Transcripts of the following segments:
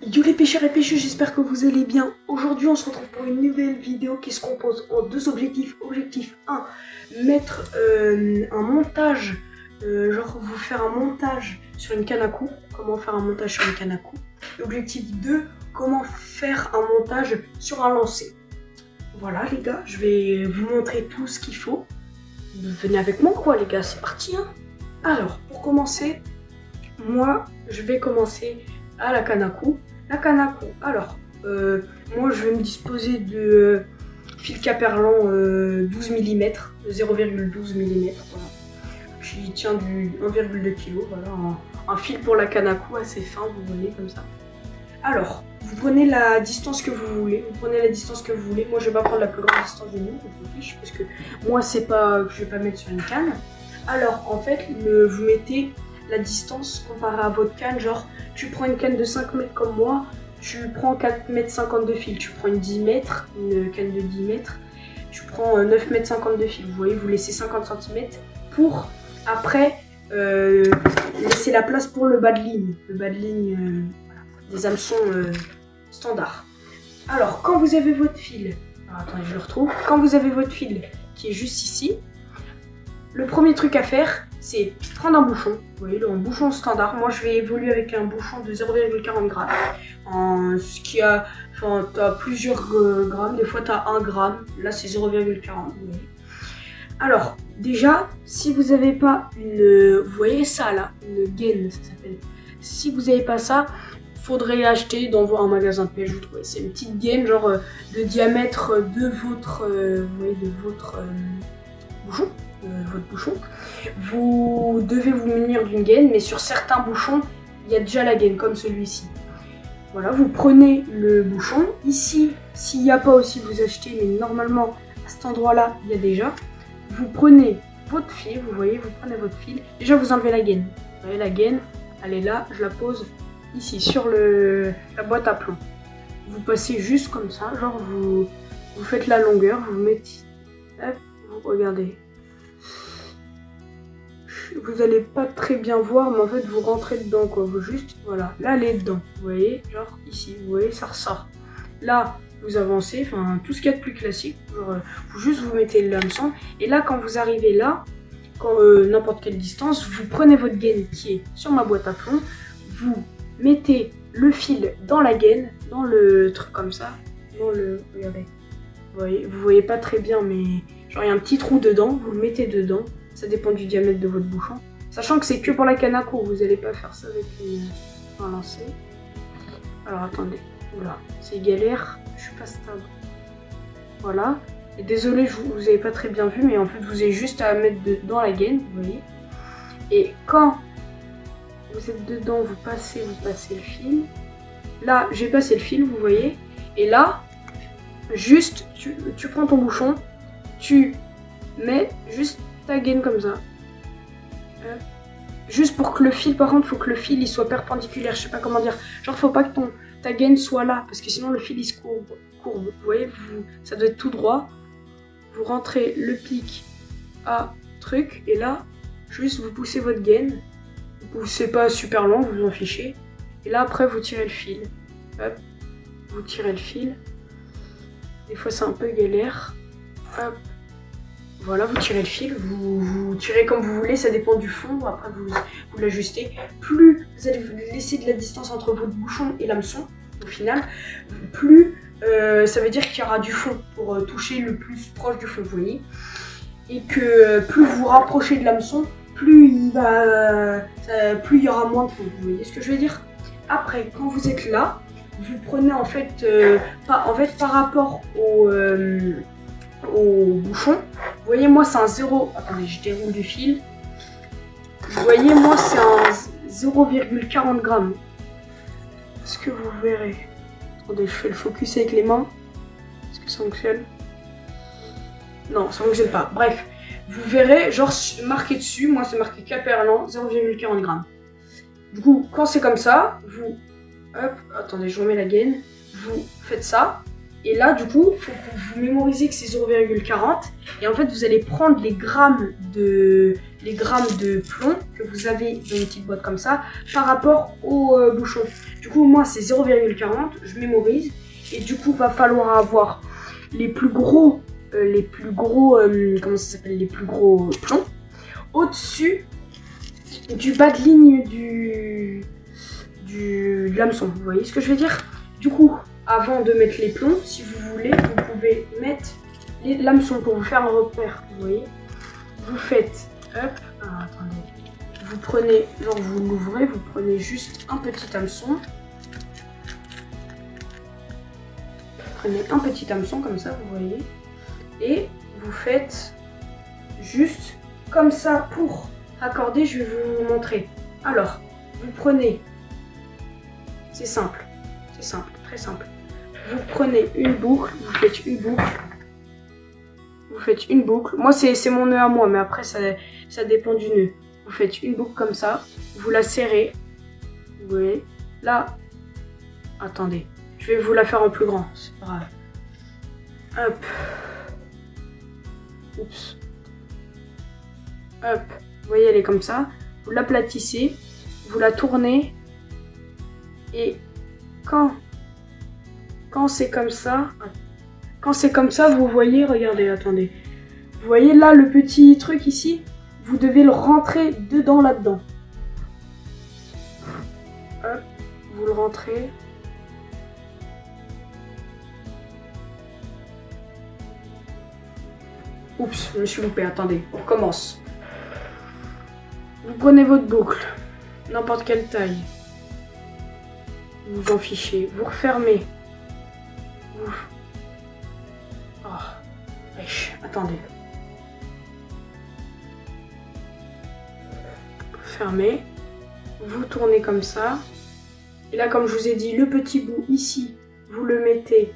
Yo les pêcheurs et pêcheuses, j'espère que vous allez bien. Aujourd'hui on se retrouve pour une nouvelle vidéo qui se compose en deux objectifs. Objectif 1, mettre un montage, genre vous faire un montage sur une canne à coups. Comment faire un montage sur une canne à coups. Et objectif 2, comment faire un montage sur un lancer. Voilà les gars, je vais vous montrer tout ce qu'il faut. Venez avec moi quoi les gars, c'est parti hein. Alors pour commencer, moi je vais commencer à la canne à coups. La canne à coups, alors moi je vais me disposer de fil Caperlan 12 mm, 0,12 mm, voilà, qui tient du 1,2 kg, voilà, un fil pour la canne à coups assez fin, vous voyez comme ça. Alors, vous prenez la distance que vous voulez, moi je vais pas prendre la plus grande distance du monde, je m'en fiche, parce que moi c'est pas que je vais pas mettre sur une canne. Alors en fait, vous mettez la distance comparée à votre canne, genre tu prends une canne de 5 mètres comme moi, tu prends 4 mètres 50 de fil, tu prends une 10 mètres, une canne de 10 mètres, tu prends 9 mètres 50 de fil, vous voyez, vous laissez 50 cm pour après laisser la place pour le bas de ligne, voilà, des hameçons standards. Alors quand vous avez votre fil, alors, attendez je le retrouve, quand vous avez votre fil qui est juste ici, le premier truc à faire, c'est prendre un bouchon. Vous voyez, un bouchon standard. Moi, je vais évoluer avec un bouchon de 0,40 g. Ce qui a, enfin, tu as plusieurs grammes. Des fois, tu as 1 gramme. Là, c'est 0,40. Alors, déjà, si vous n'avez pas une... Vous voyez ça, là, une gaine, ça s'appelle. Si vous n'avez pas ça, faudrait acheter dans un magasin de pêche. C'est une petite gaine, genre de diamètre de votre... vous voyez, de votre bouchon. Votre bouchon, vous devez vous munir d'une gaine, mais sur certains bouchons, il y a déjà la gaine, comme celui-ci. Voilà, vous prenez le bouchon. Ici, s'il n'y a pas aussi, vous achetez, mais normalement, à cet endroit-là, il y a déjà. Vous prenez votre fil, vous voyez, vous prenez votre fil. Déjà, vous enlevez la gaine. Vous voyez, la gaine, elle est là, je la pose ici, sur la boîte à plomb. Vous passez juste comme ça, genre vous faites la longueur, vous mettez, hop, vous regardez. Vous allez pas très bien voir, mais en fait vous rentrez dedans quoi, vous juste, voilà, là elle est dedans, vous voyez, genre ici, vous voyez, ça ressort. Là, vous avancez, enfin tout ce qu'il y a de plus classique, genre, vous mettez le hameçon, et là quand vous arrivez là, quand n'importe quelle distance, vous prenez votre gaine qui est sur ma boîte à plomb, vous mettez le fil dans la gaine, dans le truc comme ça, regardez, vous voyez pas très bien, mais genre il y a un petit trou dedans, vous le mettez dedans. Ça dépend du diamètre de votre bouchon. Sachant que c'est que pour la canne à coups, vous n'allez pas faire ça avec un lancer. Alors attendez, oula, c'est galère, je suis pas stable. Voilà. Et désolé, vous n'avez pas très bien vu, mais en fait vous avez juste à mettre dans la gaine, vous voyez. Et quand vous êtes dedans, vous passez le fil. Là, j'ai passé le fil, vous voyez. Et là, juste, tu prends ton bouchon, tu mets juste ta gaine comme ça. Juste pour que le fil, par contre, faut que le fil il soit perpendiculaire, je sais pas comment dire. Genre faut pas que ta gaine soit là, parce que sinon le fil il se courbe. Vous voyez, ça doit être tout droit. Vous rentrez le pic à truc, et là, juste vous poussez votre gaine. Vous poussez pas super long, vous en fichez. Et là après vous tirez le fil. Hop, vous tirez le fil. Des fois c'est un peu galère. Hop. Voilà, vous tirez le fil, vous tirez comme vous voulez, ça dépend du fond, après vous l'ajustez. Plus vous allez laisser de la distance entre votre bouchon et l'hameçon, au final, plus ça veut dire qu'il y aura du fond pour toucher le plus proche du fond, vous voyez. Et que plus vous vous rapprochez de l'hameçon, plus il y aura moins de fond, vous voyez ce que je veux dire. Après, quand vous êtes là, vous prenez en fait par rapport au bouchon, vous voyez moi c'est un 0, attendez je déroule du fil, vous voyez moi c'est un 0,40 g. Est-ce que vous verrez? Attendez, je fais le focus avec les mains, est-ce que ça fonctionne? Non, ça fonctionne pas, bref, vous verrez genre marqué dessus, moi c'est marqué Caperlan 0,40 g. Du coup quand c'est comme ça, vous, hop, attendez je remets la gaine, vous faites ça, Et là, du coup, il faut que vous mémorisez que c'est 0,40. Et en fait, vous allez prendre les grammes de plomb que vous avez dans une petite boîte comme ça par rapport au bouchon. Du coup, moi, c'est 0,40. Je mémorise. Et du coup, va falloir avoir les plus gros comment ça s'appelle, les plus gros plombs au-dessus du bas de ligne de l'hameçon. Vous voyez ce que je veux dire? Du coup, avant de mettre les plombs, si vous voulez, vous pouvez mettre l'hameçon pour vous faire un repère. Vous voyez? Vous faites, hop, alors attendez, vous prenez, genre vous l'ouvrez, vous prenez juste un petit hameçon. Prenez un petit hameçon comme ça, vous voyez, et vous faites juste comme ça pour raccorder. Je vais vous montrer. Alors, vous prenez, c'est simple, très simple. Vous prenez une boucle, vous faites une boucle. Moi, c'est mon nœud à moi, mais après, ça dépend du nœud. Vous faites une boucle comme ça, vous la serrez, vous voyez, là, attendez. Je vais vous la faire en plus grand, c'est pas grave. Hop. Oups. Hop. Vous voyez, elle est comme ça. Vous l'aplatissez, vous la tournez. Et quand c'est comme ça, vous voyez, regardez, attendez. Vous voyez là le petit truc ici? Vous devez le rentrer dedans, là-dedans. Hop. Vous le rentrez. Oups, je me suis loupé, attendez, on recommence. Vous prenez votre boucle, n'importe quelle taille. Vous en fichez, vous refermez. Oh, wesh, attendez. Fermez. Vous tournez comme ça. Et là, comme je vous ai dit, le petit bout ici, vous le mettez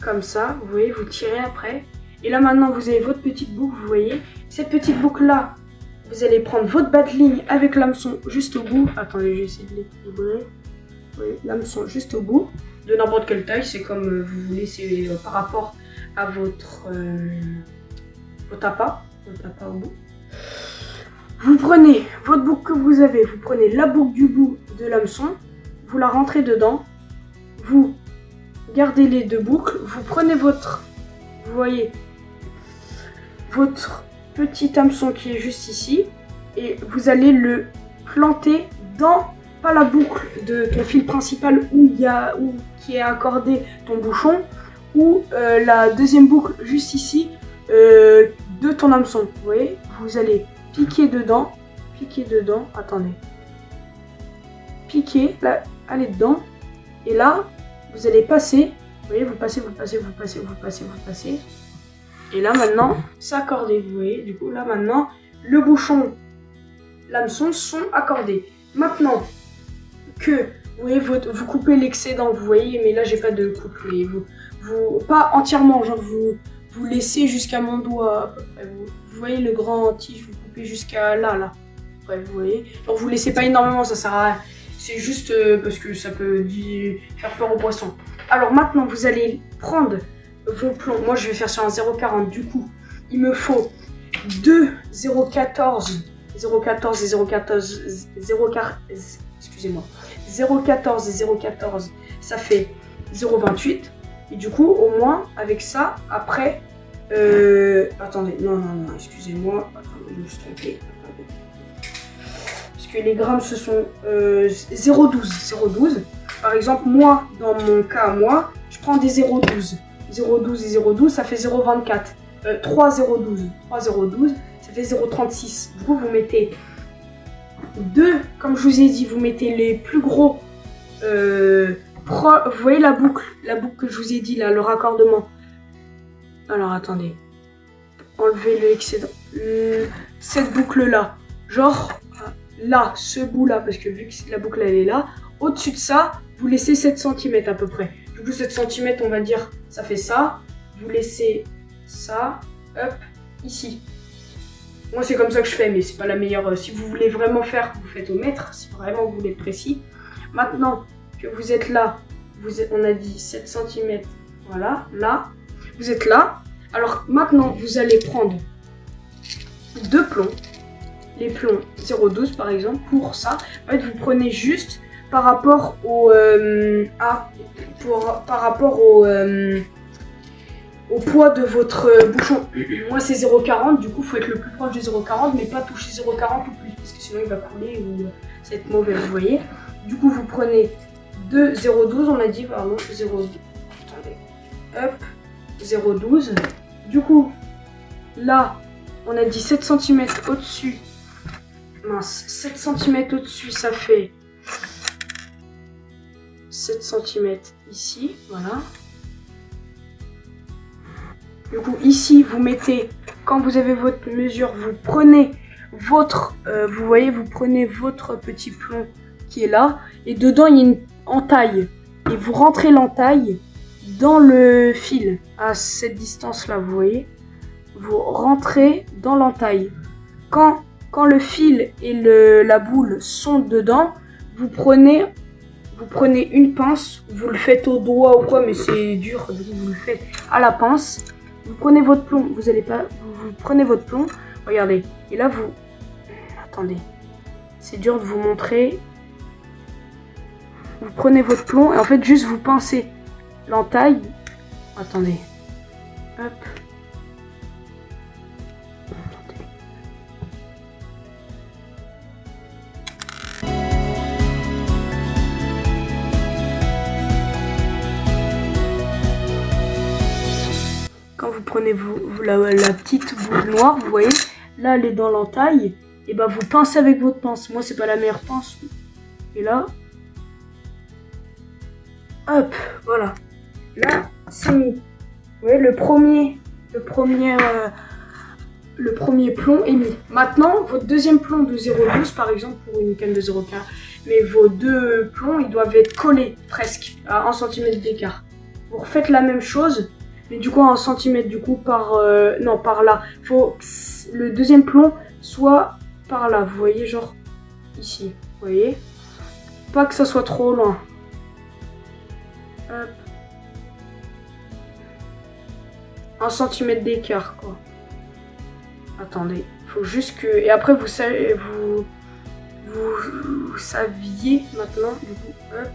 comme ça, vous voyez, vous tirez après. Et là maintenant vous avez votre petite boucle, vous voyez. Cette petite boucle là, vous allez prendre votre bas de ligne avec l'hameçon juste au bout. Attendez, j'essaie de l'équilibrer. Oui, l'hameçon juste au bout, de n'importe quelle taille, c'est comme vous voulez, c'est par rapport à votre appât au bout. Vous prenez votre boucle que vous avez, vous prenez la boucle du bout de l'hameçon, vous la rentrez dedans, vous gardez les deux boucles, vous prenez vous voyez, votre petit hameçon qui est juste ici, et vous allez le planter dans, pas la boucle de ton fil principal qui est accordé ton bouchon, ou la deuxième boucle juste ici de ton hameçon. Vous voyez, vous allez piquer dedans, attendez, piquer, là, allez dedans, et là, vous allez passer, vous voyez, vous passez. Et là maintenant, c'est accordé, vous voyez. Du coup, là maintenant, le bouchon, l'hameçon sont accordés. Maintenant que, vous voyez, vous coupez l'excédent, vous voyez, mais là j'ai pas de coupe, mais vous pas entièrement, genre vous laissez jusqu'à mon doigt, vous voyez le grand tige, vous coupez jusqu'à là. Ouais, vous voyez. Alors vous laissez pas énormément, ça sert à rien. C'est juste parce que ça peut faire peur aux poissons. Alors maintenant, vous allez prendre vos plombs. Moi, je vais faire sur un 0,40. Du coup, il me faut 2 0,14 et 0,14. Excusez-moi. 0,14 et 0,14, ça fait 0,28. Et du coup, au moins, avec ça, après... attendez, non, excusez-moi. Attendez, je me suis trompé. Parce que les grammes, ce sont 0,12. Par exemple, moi, dans mon cas, moi, je prends des 0,12. 0,12 et 0,12, ça fait 0,24. 3,012, ça fait 0,36. Du coup, vous mettez 2, comme je vous ai dit, vous mettez les plus gros. Vous voyez la boucle que je vous ai dit là, le raccordement. Alors, attendez. Enlevez le excédent. Cette boucle-là, genre là, ce bout-là, parce que vu que la boucle elle est là, au-dessus de ça, vous laissez 7 cm à peu près. Du coup, 7 cm, on va dire, ça fait ça. Vous laissez ça, hop, ici. Moi, c'est comme ça que je fais, mais c'est pas la meilleure. Si vous voulez vraiment faire, vous faites au mètre, si vraiment vous voulez être précis. Maintenant que vous êtes là, on a dit 7 cm, voilà, là, vous êtes là. Alors maintenant, vous allez prendre deux plombs, les plombs 0,12 par exemple, pour ça. En fait, vous prenez juste par rapport au au poids de votre bouchon. Moi c'est 0,40, du coup il faut être le plus proche de 0,40 mais pas toucher 0,40 ou plus parce que sinon il va couler ou ça va être mauvais, vous voyez. Du coup vous prenez 0,12, on a dit, pardon, 0,12, attendez, hop, 0,12. Du coup là on a dit 7 cm au-dessus, mince, 7 cm au-dessus ça fait 7 cm ici, voilà. Du coup, ici, vous mettez, quand vous avez votre mesure, vous prenez votre, vous voyez, vous prenez votre petit plomb qui est là, et dedans, il y a une entaille. Et vous rentrez l'entaille dans le fil, à cette distance-là, vous voyez. Vous rentrez dans l'entaille. Quand le fil et la boule sont dedans, vous prenez une pince, vous le faites au doigt ou quoi, mais c'est dur, du coup, vous le faites à la pince. Vous prenez votre plomb, vous prenez votre plomb, regardez, et là vous, attendez, c'est dur de vous montrer, vous prenez votre plomb et en fait juste vous pincez l'entaille, attendez, hop, quand vous prenez la petite boule noire, vous voyez, là elle est dans l'entaille, et ben vous pincez avec votre pince. Moi c'est pas la meilleure pince. Et là, hop, voilà. Là c'est mis. Vous voyez le premier plomb est mis. Maintenant votre deuxième plomb de 0,12 par exemple pour une canne de 0,15, mais vos deux plombs ils doivent être collés presque à 1 cm d'écart. Vous refaites la même chose. Mais du coup, 1 cm du coup par là. Faut que le deuxième plomb soit par là. Vous voyez, genre ici. Vous voyez. Pas que ça soit trop loin. Hop. 1 cm d'écart, quoi. Attendez. Faut juste que. Et après, vous saviez maintenant. Du coup, hop.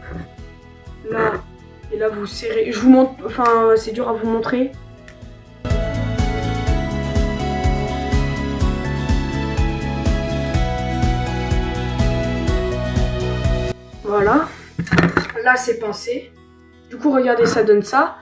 Là. Et là vous serrez, je vous montre, enfin c'est dur à vous montrer. Voilà, là c'est pincé. Du coup regardez, ça donne ça.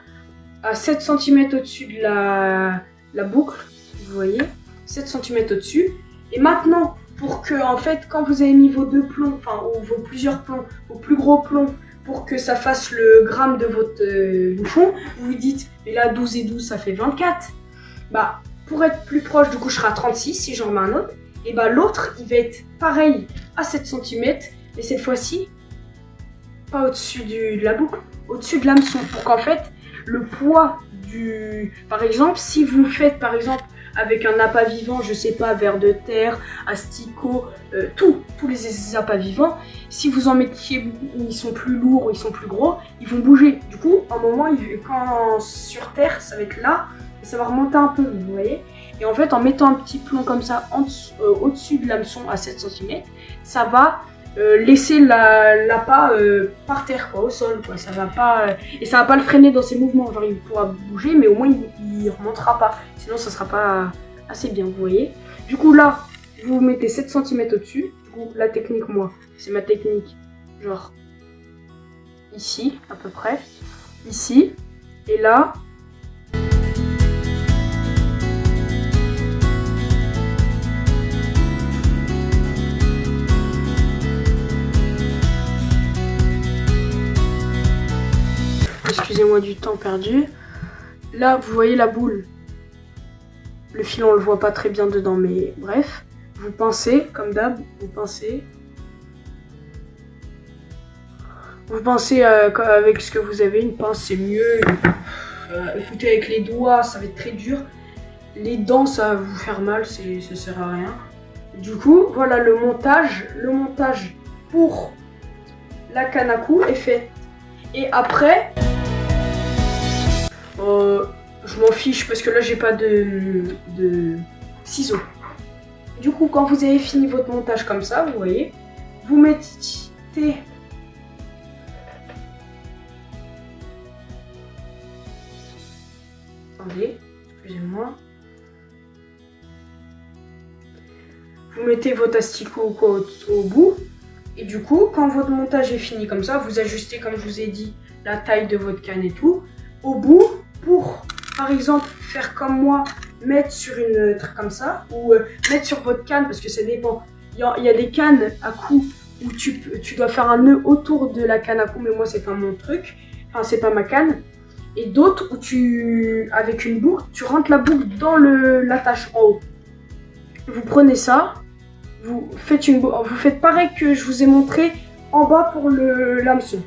À 7 cm au-dessus de la boucle, vous voyez, 7 cm au-dessus. Et maintenant, pour que en fait quand vous avez mis vos deux plombs, enfin ou vos plusieurs plombs, vos plus gros plombs, pour que ça fasse le gramme de votre bouchon, vous vous dites, mais là 12 et 12 ça fait 24. Bah pour être plus proche, du coup je serai à 36 si j'en remets un autre. Et bah l'autre il va être pareil à 7 cm, mais cette fois-ci, pas au-dessus de la boucle, au-dessus de l'hameçon. Pour qu'en fait, le poids du... Par exemple, si vous faites par exemple avec un appât vivant, je sais pas, ver de terre, asticot, tous les appâts vivants, si vous en mettiez, ils sont plus lourds ou ils sont plus gros, ils vont bouger. Du coup, à un moment, quand sur terre, ça va être là, et ça va remonter un peu, vous voyez. Et en fait, en mettant un petit plomb comme ça au-dessus de l'hameçon à 7 cm, ça va laisser l'appât par terre, quoi, au sol, quoi. Ça va pas, et ça va pas le freiner dans ses mouvements. Genre, il pourra bouger, mais au moins, il remontera pas. Sinon, ça sera pas assez bien, vous voyez. Du coup, là, vous mettez 7 cm au-dessus. Du coup, la technique, moi, c'est ma technique, genre, ici, à peu près. Ici. Et là... Excusez-moi du temps perdu. Là, vous voyez la boule. Le fil, on le voit pas très bien dedans, mais bref. Vous pincez, comme d'hab, vous pincez. Vous pincez avec ce que vous avez. Une pince, c'est mieux. Écoutez, avec les doigts, ça va être très dur. Les dents, ça va vous faire mal, ça sert à rien. Du coup, voilà le montage. Le montage pour la canne à coups est fait. Et après, je m'en fiche parce que là j'ai pas de ciseaux. Du coup, quand vous avez fini votre montage comme ça, vous voyez, vous mettez attendez, excusez-moi. Vous mettez votre asticot ou quoi au bout. Et du coup, quand votre montage est fini comme ça, vous ajustez, comme je vous ai dit, la taille de votre canne et tout. Au bout, pour, par exemple, faire comme moi, mettre sur une truc comme ça, ou mettre sur votre canne, parce que ça dépend. Il y a des cannes à cou où tu dois faire un nœud autour de la canne à cou, mais moi, c'est pas mon truc. Enfin, c'est pas ma canne. Et d'autres où avec une boucle, tu rentres la boucle dans l'attache en haut. Vous prenez ça. Vous faites pareil que je vous ai montré en bas pour le l'hameçon.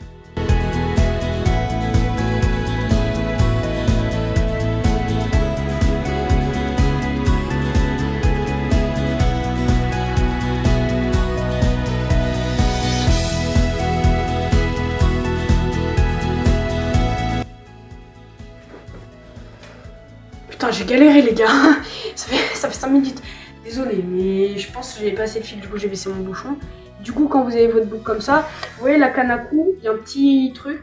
Putain, j'ai galéré les gars. Ça fait 5 minutes. Désolé, mais je pense que j'ai pas assez de fil, du coup j'ai baissé mon bouchon. Du coup, quand vous avez votre boucle comme ça, vous voyez la canne à cou, il y a un petit truc,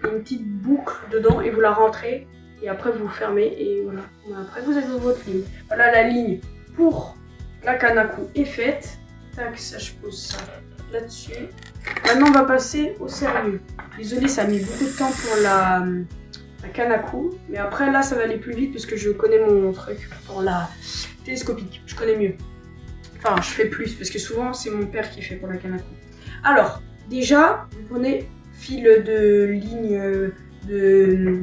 une petite boucle dedans et vous la rentrez. Et après vous fermez et voilà. Après vous avez votre ligne. Voilà, la ligne pour la canne à cou est faite. Tac, ça je pose ça là-dessus. Maintenant on va passer au sérieux. Désolé, ça a mis beaucoup de temps pour la canne à cou. Mais après là ça va aller plus vite parce que je connais mon truc pour la télescopique, je connais mieux. Enfin, je fais plus parce que souvent c'est mon père qui fait pour la canne à cou. Alors, déjà, vous prenez fil de ligne de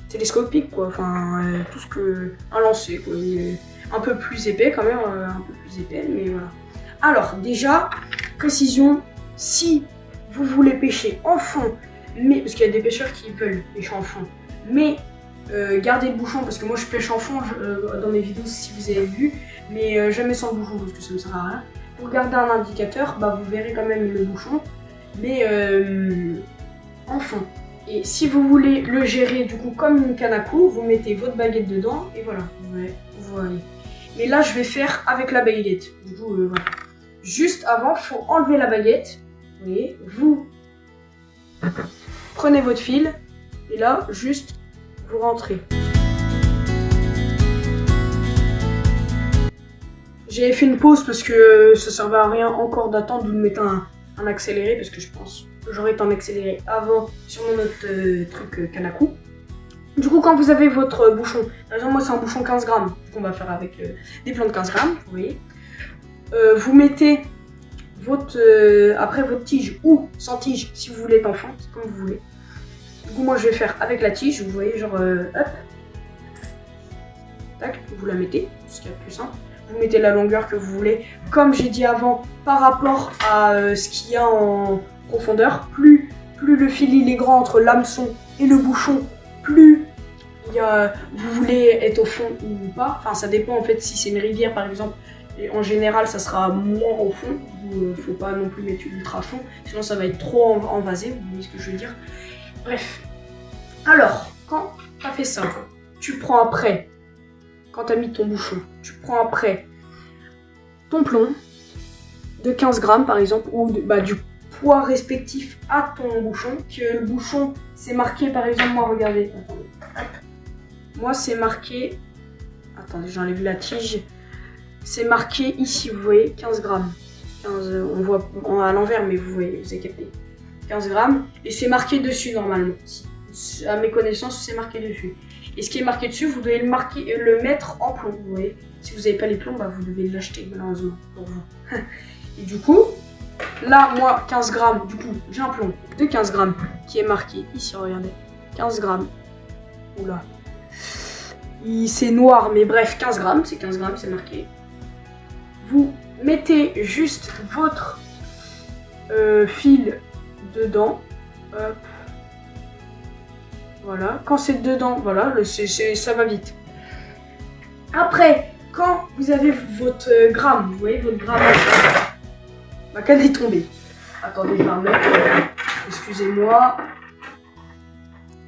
télescopique, quoi. Enfin, tout ce que. Un lancer, quoi. Un peu plus épais quand même, un peu plus épais, mais voilà. Alors, déjà, précision, si vous voulez pêcher en fond, mais parce qu'il y a des pêcheurs qui veulent pêcher en fond, mais gardez le bouchon parce que moi je pêche en fond dans mes vidéos si vous avez vu, mais jamais sans le bouchon parce que ça ne sert à rien. Pour garder un indicateur, bah, vous verrez quand même le bouchon, mais en fond. Et si vous voulez le gérer du coup comme une canne à cou, vous mettez votre baguette dedans et voilà, vous voyez. Mais là je vais faire avec la baguette. Du coup voilà. Juste avant, il faut enlever la baguette. Vous voyez, vous prenez votre fil et là juste vous rentrez. J'ai fait une pause parce que ça servait à rien encore d'attendre ou de mettre un accéléré parce que je pense que j'aurais été en accéléré avant sur mon autre truc canne à cou. Du coup, quand vous avez votre bouchon, par exemple moi c'est un bouchon 15 grammes qu'on va faire avec des plans de 15 grammes, vous voyez. Vous mettez après votre tige ou sans tige si vous voulez être enfant, c'est comme vous voulez. Du coup, moi je vais faire avec la tige, vous voyez, genre hop, tac, vous la mettez, ce qui est plus simple. Vous mettez la longueur que vous voulez, comme j'ai dit avant, par rapport à ce qu'il y a en profondeur. Plus le fil il est grand entre l'hameçon et le bouchon, plus vous voulez être au fond ou pas. Enfin, ça dépend en fait si c'est une rivière par exemple. Et en général, ça sera moins au fond. Faut pas non plus mettre ultra fond, sinon ça va être trop envasé. Vous voyez ce que je veux dire. Bref. Alors, quand tu as fait ça, tu prends après, quand tu as mis ton bouchon, tu prends après ton plomb de 15 grammes par exemple, ou du poids respectif à ton bouchon. Que le bouchon, c'est marqué par exemple, moi regardez, attendez, moi c'est marqué, attendez, j'enlève la tige, c'est marqué ici, vous voyez, 15 grammes. 15, on voit à l'envers, mais vous voyez, vous avez capté. 15 grammes, et c'est marqué dessus normalement. À mes connaissances, c'est marqué dessus. Et ce qui est marqué dessus, vous devez le mettre en plomb, vous voyez. Si vous n'avez pas les plombs, bah, vous devez l'acheter, malheureusement, pour vous. Et du coup, là, moi, 15 grammes, du coup, j'ai un plomb de 15 grammes qui est marqué ici, regardez. 15 grammes. Oula. C'est noir, mais bref, 15 grammes, c'est 15 grammes, c'est marqué. Vous mettez juste votre fil dedans. Hop. Voilà, quand c'est dedans, voilà, ça va vite. Après, quand vous avez votre gramme, vous voyez votre grammage, ma canne est tombée. Attendez, je vais remettre. Excusez-moi,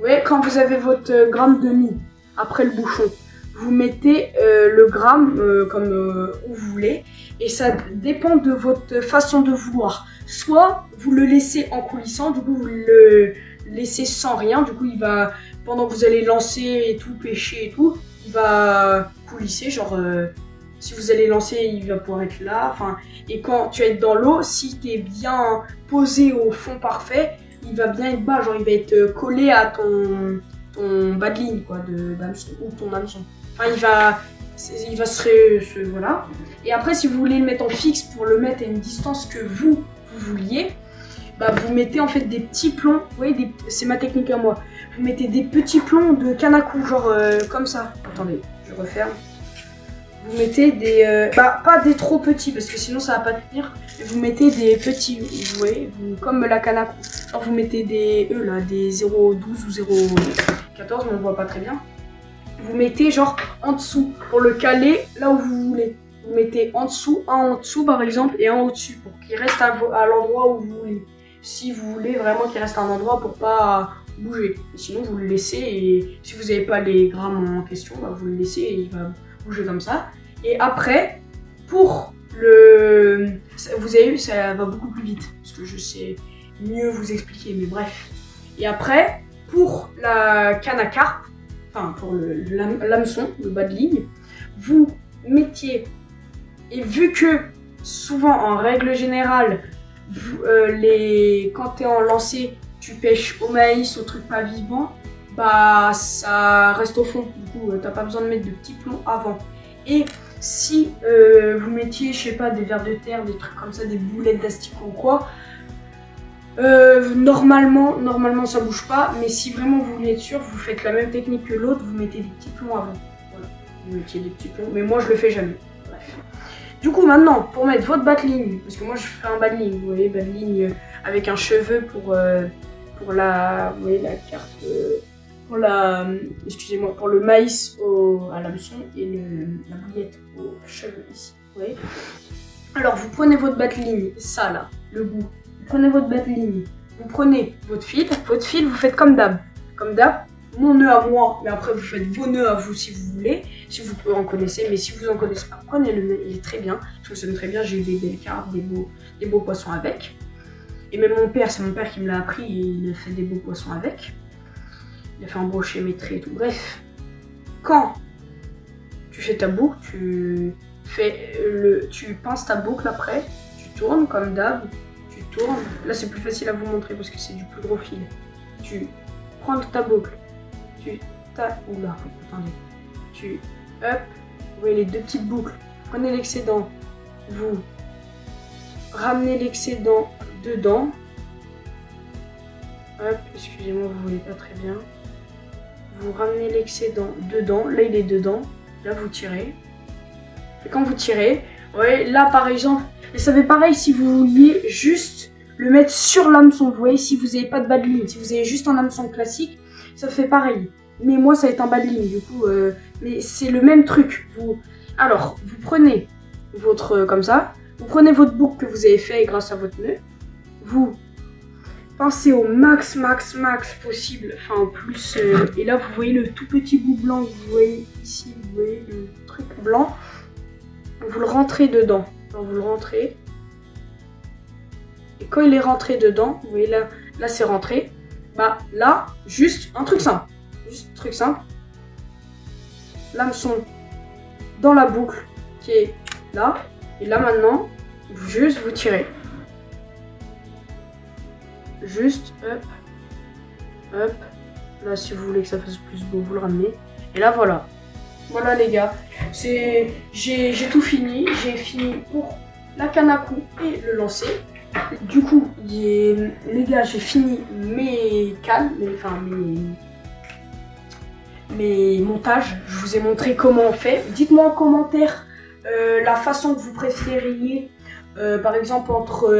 Ouais, quand vous avez votre gramme de mie après le bouchon, vous mettez le gramme où vous voulez et ça dépend de votre façon de vouloir. Soit vous le laissez en coulissant, du coup vous le laissez sans rien, du coup il va, pendant que vous allez lancer et tout, pêcher et tout, il va coulisser, genre si vous allez lancer il va pouvoir être là, enfin, et quand tu vas être dans l'eau, si tu es bien posé au fond parfait, il va bien être bas, genre il va être collé à ton bas de ligne quoi, d'hameçon, ou ton hameçon. Enfin, il va voilà. Et après, si vous voulez le mettre en fixe pour le mettre à une distance que vous vouliez, bah vous mettez en fait des petits plombs. Vous voyez, c'est ma technique à moi. Vous mettez des petits plombs de canne à coups, genre comme ça. Attendez, je referme. Vous mettez des, pas des trop petits parce que sinon ça va pas tenir. Vous mettez des petits, vous voyez, comme la canne à coups. Genre vous mettez des des 0,12 ou 0,14, mais on voit pas très bien. Vous mettez genre en dessous pour le caler là où vous voulez. Vous mettez un en dessous par exemple et un au-dessus pour qu'il reste à l'endroit où vous voulez. Si vous voulez vraiment qu'il reste à un endroit pour pas bouger. Et sinon vous le laissez et si vous n'avez pas les grammes en question, bah, vous le laissez et il va bouger comme ça. Et après, pour vous avez vu, ça va beaucoup plus vite parce que je sais mieux vous expliquer, mais bref. Et après, pour la canne à carpe, enfin pour l'hameçon, le bas de ligne, vous mettiez, et vu que souvent en règle générale, quand tu es en lancer, tu pêches au maïs, au truc pas vivant, bah ça reste au fond, du coup t'as pas besoin de mettre de petits plombs avant. Et si vous mettiez, je sais pas, des vers de terre, des trucs comme ça, des boulettes d'asticots ou quoi, normalement ça bouge pas, mais si vraiment vous voulez être sûr, vous faites la même technique que l'autre, vous mettez des petits plombs avant. Voilà, vous mettiez des petits plombs, mais moi je le fais jamais. Bref. Du coup maintenant, pour mettre votre bas de ligne, parce que moi je fais un bas de ligne, vous voyez, bas de ligne avec un cheveu pour la, vous voyez, la carte, excusez-moi, pour le maïs à l'hameçon et la bouillette au cheveu ici, vous voyez. Alors vous prenez votre bas de ligne, ça là, le bout. Vous prenez votre bas de ligne, vous prenez votre fil vous faites comme d'hab, mon nœud à moi, mais après vous faites vos nœuds à vous si vous voulez, si vous en connaissez, mais si vous en connaissez pas, prenez-le, il est très bien, ça fonctionne très bien, j'ai eu des belles carpes, des beaux poissons avec, et même mon père, c'est mon père qui me l'a appris, et il a fait des beaux poissons avec, il a fait un brochet maîtré et tout, bref, quand tu fais ta boucle, tu pinces ta boucle après, tu tournes comme d'hab, tourne. Là c'est plus facile à vous montrer parce que c'est du plus gros fil. Tu prends ta boucle, oula, attendez. Tu vous voyez les deux petites boucles, prenez l'excédent, vous ramenez l'excédent dedans. Hop, excusez-moi, vous voyez pas très bien. Vous ramenez l'excédent dedans, là il est dedans, là vous tirez. Et quand vous tirez, ouais, là par exemple, et ça fait pareil si vous vouliez juste le mettre sur l'hameçon. Vous voyez, si vous n'avez pas de bas de ligne, si vous avez juste un hameçon classique, ça fait pareil. Mais moi, ça va être un bas de ligne, du coup, mais c'est le même truc. Alors, vous prenez comme ça, vous prenez votre boucle que vous avez fait grâce à votre nœud, vous pincez au max possible, enfin au plus, et là vous voyez le tout petit bout blanc, vous voyez ici, vous voyez le truc blanc, vous le rentrez dedans. Alors vous le rentrez. Et quand il est rentré dedans, vous voyez là c'est rentré. Bah là, juste un truc simple. L'hameçon dans la boucle qui est là. Et là maintenant, juste vous tirez. Juste, hop. Là si vous voulez que ça fasse plus beau, vous le ramenez. Et là voilà. Voilà les gars, j'ai tout fini, j'ai fini pour la canne à coups et le lancer. Du coup, les gars, j'ai fini mes cannes, mes montages. Je vous ai montré comment on fait. Dites-moi en commentaire la façon que vous préfériez, par exemple entre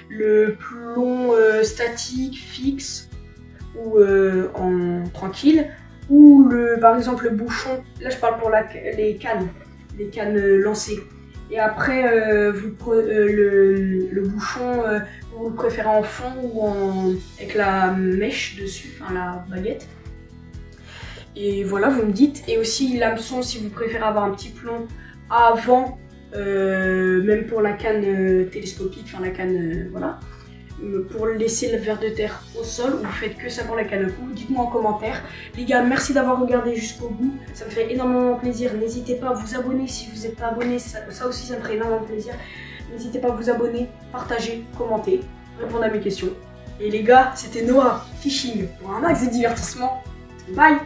le plomb statique, fixe ou en tranquille. Ou par exemple le bouchon, là je parle pour les cannes lancées. Et après, le bouchon, vous le préférez en fond ou avec la mèche dessus, enfin la baguette. Et voilà, vous me dites. Et aussi l'hameçon, si vous préférez avoir un petit plomb avant, même pour la canne télescopique, enfin la canne, voilà. Pour laisser le ver de terre au sol, ou vous faites que ça pour la canne à coups, dites-moi en commentaire. Les gars, merci d'avoir regardé jusqu'au bout, ça me fait énormément plaisir. N'hésitez pas à vous abonner si vous n'êtes pas abonné, ça aussi ça me ferait énormément plaisir. N'hésitez pas à vous abonner, partager, commenter, répondre à mes questions. Et les gars, c'était Noah Fishing pour un max de divertissement. Bye!